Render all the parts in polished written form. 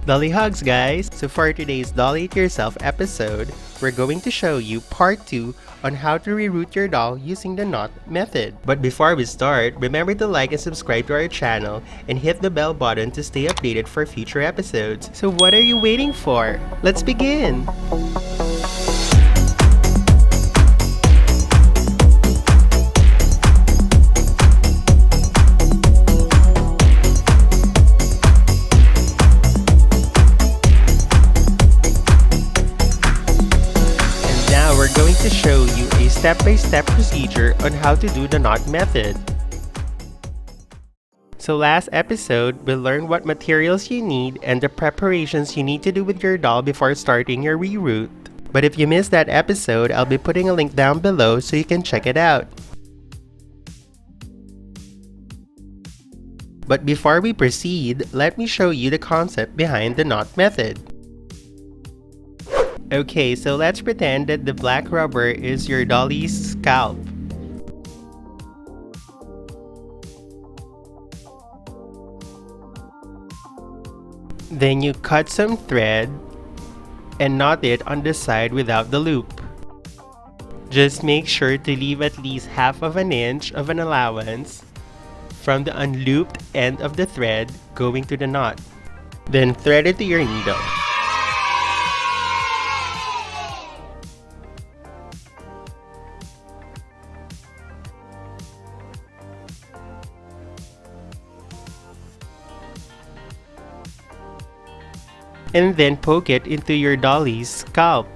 Dollie Hugs Guys! So for today's Dolly It Yourself episode, we're going to show you part 2 on how to reroot your doll using the knot method. But before we start, remember to like and subscribe to our channel and hit the bell button to stay updated for future episodes. So what are you waiting for? Let's begin! We're going to show you a step-by-step procedure on how to do the knot method. So last episode, we learned what materials you need and the preparations you need to do with your doll before starting your reroot. But if you missed that episode, I'll be putting a link down below so you can check it out. But before we proceed, let me show you the concept behind the knot method. Okay, so let's pretend that the black rubber is your dolly's scalp. Then you cut some thread and knot it on the side without the loop. Just make sure to leave at least half of an inch of an allowance from the unlooped end of the thread going to the knot. Then thread it to your needle. And then poke it into your dolly's scalp.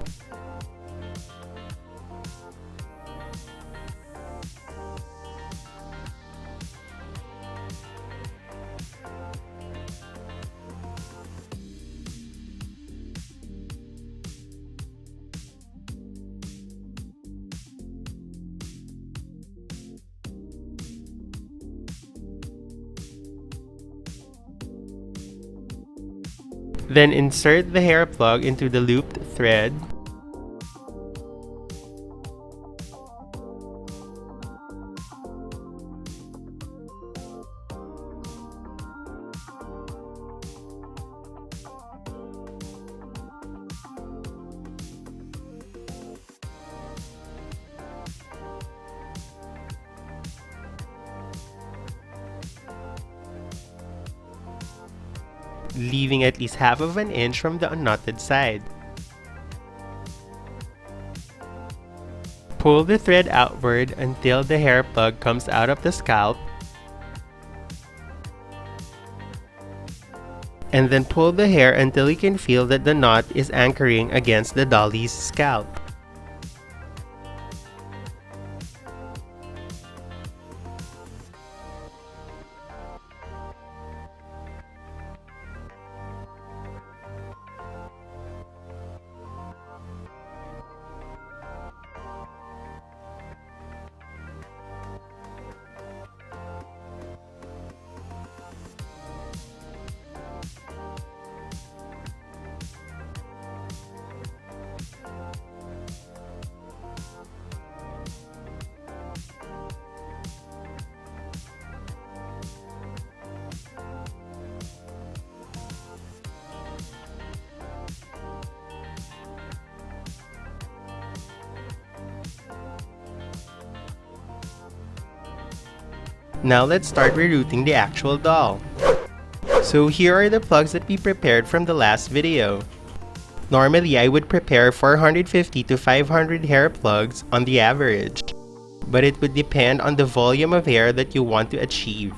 Then insert the hair plug into the looped thread. Leaving at least half of an inch from the unknotted side. Pull the thread outward until the hair plug comes out of the scalp. And then pull the hair until you can feel that the knot is anchoring against the dolly's scalp. Now let's start rerooting the actual doll. So here are the plugs that we prepared from the last video. Normally I would prepare 450 to 500 hair plugs on the average, but it would depend on the volume of hair that you want to achieve.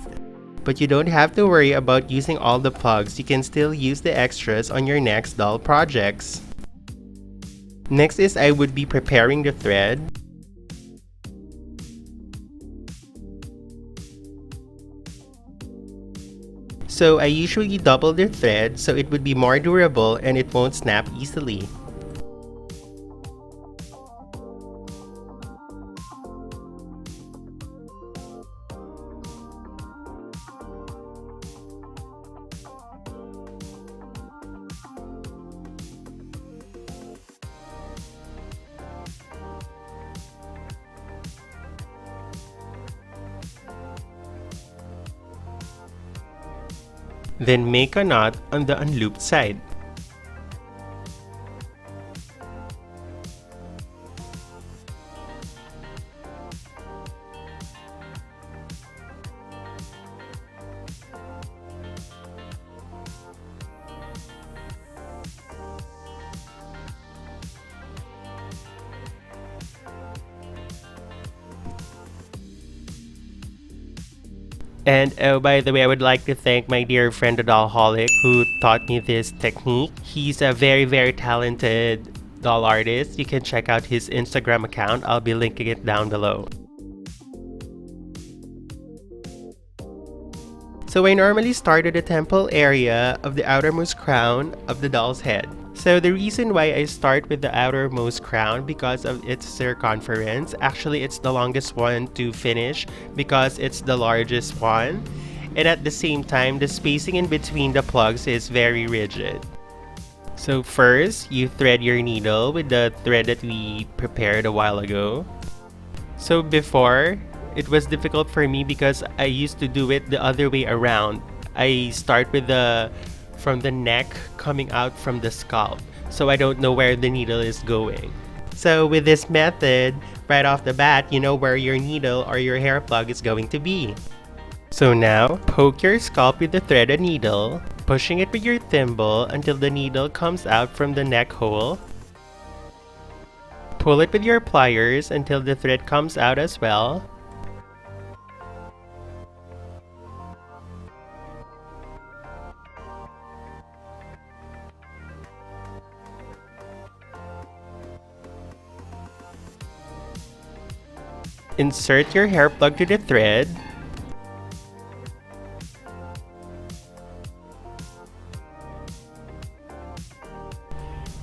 But you don't have to worry about using all the plugs, you can still use the extras on your next doll projects. Next is I would be preparing the thread. So I usually double the thread so it would be more durable and it won't snap easily. Then make a knot on the unlooped side. And oh, by the way, I would like to thank my dear friend Dollholic who taught me this technique. He's a very talented doll artist. You can check out his Instagram account. I'll be linking it down below. So I normally start at the temple area of the outermost crown of the doll's head. So the reason why I start with the outermost crown because of its circumference. Actually, it's the longest one to finish because it's the largest one. And at the same time, the spacing in between the plugs is very rigid. So first, you thread your needle with the thread that we prepared a while ago. So before, it was difficult for me because I used to do it the other way around. I start with from the neck coming out from the scalp, so I don't know where the needle is going. So with this method, right off the bat, you know where your needle or your hair plug is going to be. So now, poke your scalp with the threaded needle, pushing it with your thimble until the needle comes out from the neck hole. Pull it with your pliers until the thread comes out as well. Insert your hair plug to the thread.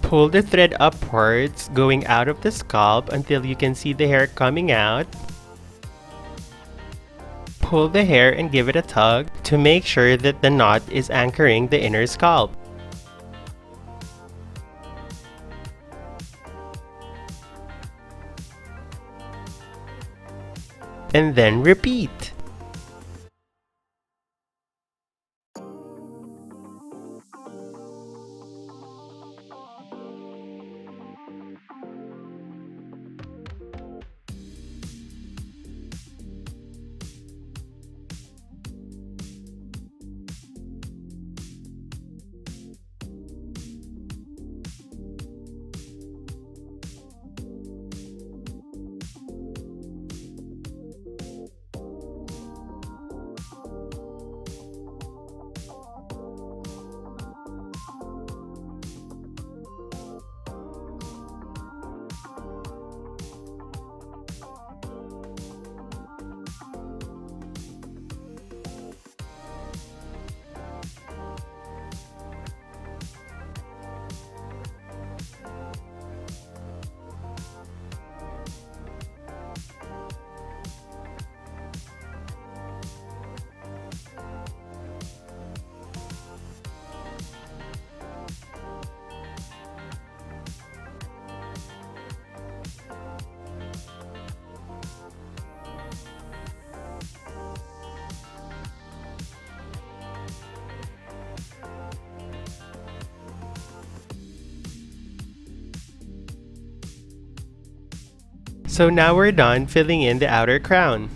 Pull the thread upwards, going out of the scalp until you can see the hair coming out. Pull the hair and give it a tug to make sure that the knot is anchoring the inner scalp. And then repeat. So now we're done filling in the outer crown.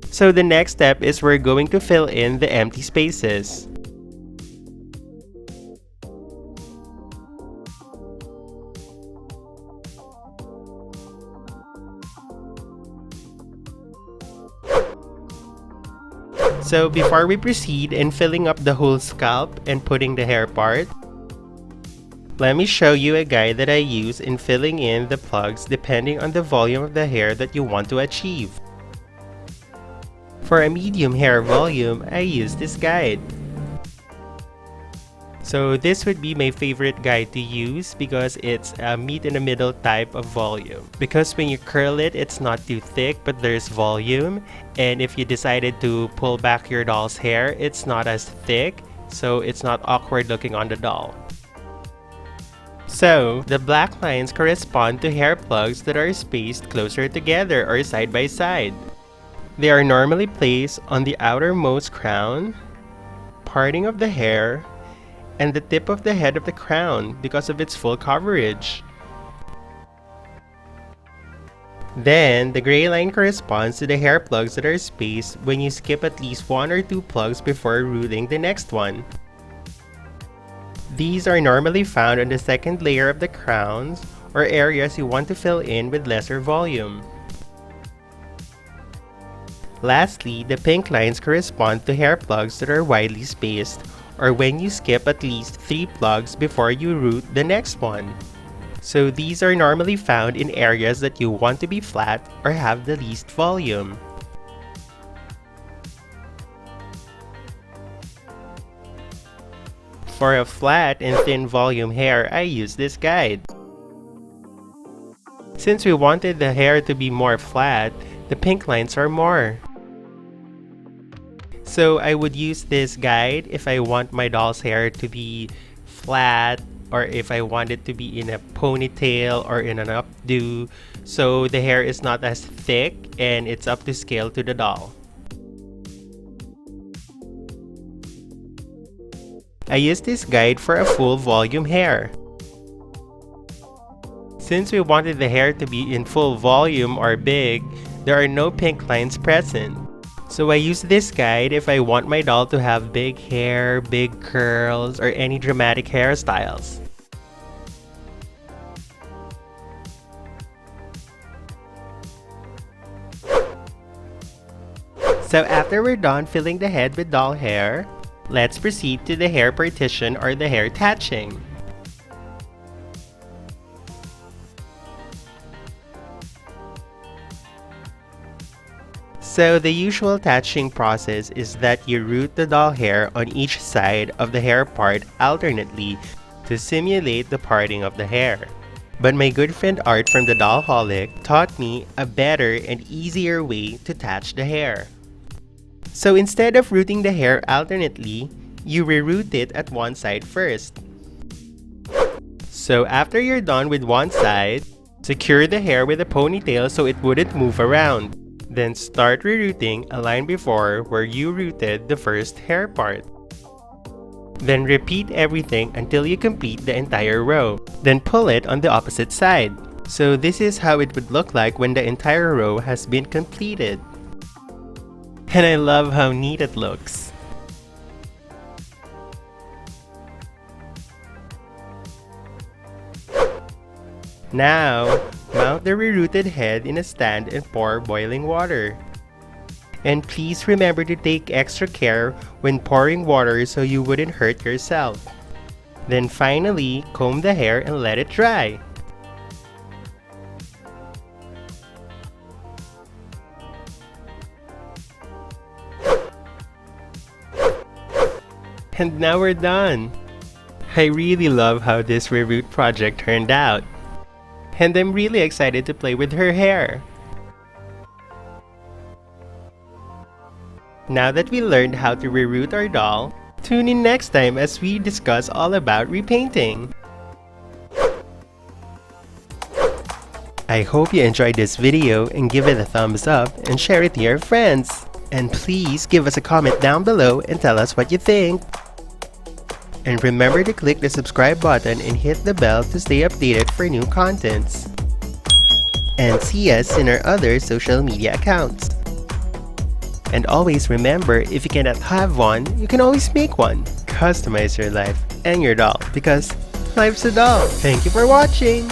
So the next step is we're going to fill in the empty spaces. So before we proceed in filling up the whole scalp and putting the hair part, let me show you a guide that I use in filling in the plugs depending on the volume of the hair that you want to achieve. For a medium hair volume, I use this guide. So this would be my favorite guide to use because it's a meet in the middle type of volume. Because when you curl it, it's not too thick but there's volume, and if you decided to pull back your doll's hair, it's not as thick, so it's not awkward looking on the doll. So, the black lines correspond to hair plugs that are spaced closer together or side by side. They are normally placed on the outermost crown, parting of the hair, and the tip of the head of the crown because of its full coverage. Then, the gray line corresponds to the hair plugs that are spaced when you skip at least 1 or 2 plugs before rooting the next one. These are normally found on the second layer of the crowns or areas you want to fill in with lesser volume. Lastly, the pink lines correspond to hair plugs that are widely spaced or when you skip at least 3 plugs before you root the next one. So these are normally found in areas that you want to be flat or have the least volume. For a flat and thin volume hair, I use this guide. Since we wanted the hair to be more flat, the pink lines are more. So I would use this guide if I want my doll's hair to be flat, or if I want it to be in a ponytail or in an updo, so the hair is not as thick and it's up to scale to the doll. I use this guide for a full volume hair. Since we wanted the hair to be in full volume or big, there are no pink lines present. So I use this guide if I want my doll to have big hair, big curls, or any dramatic hairstyles. So after we're done filling the head with doll hair, let's proceed to the hair partition or the hair tatching. So the usual tatching process is that you root the doll hair on each side of the hair part alternately to simulate the parting of the hair. But my good friend Art from the Dollholic taught me a better and easier way to tatch the hair. So instead of rooting the hair alternately, you reroot it at one side first. So after you're done with one side, secure the hair with a ponytail so it wouldn't move around. Then start rerooting a line before where you rooted the first hair part. Then repeat everything until you complete the entire row. Then pull it on the opposite side. So this is how it would look like when the entire row has been completed. And I love how neat it looks. Now, mount the rerooted head in a stand and pour boiling water. And please remember to take extra care when pouring water so you wouldn't hurt yourself. Then finally, comb the hair and let it dry. And now we're done! I really love how this Reroot project turned out. And I'm really excited to play with her hair. Now that we learned how to reroot our doll, tune in next time as we discuss all about repainting. I hope you enjoyed this video and give it a thumbs up and share it to your friends. And please give us a comment down below and tell us what you think. And remember to click the subscribe button and hit the bell to stay updated for new contents. And see us in our other social media accounts. And always remember, if you cannot have one, you can always make one. Customize your life and your doll because life's a doll. Thank you for watching!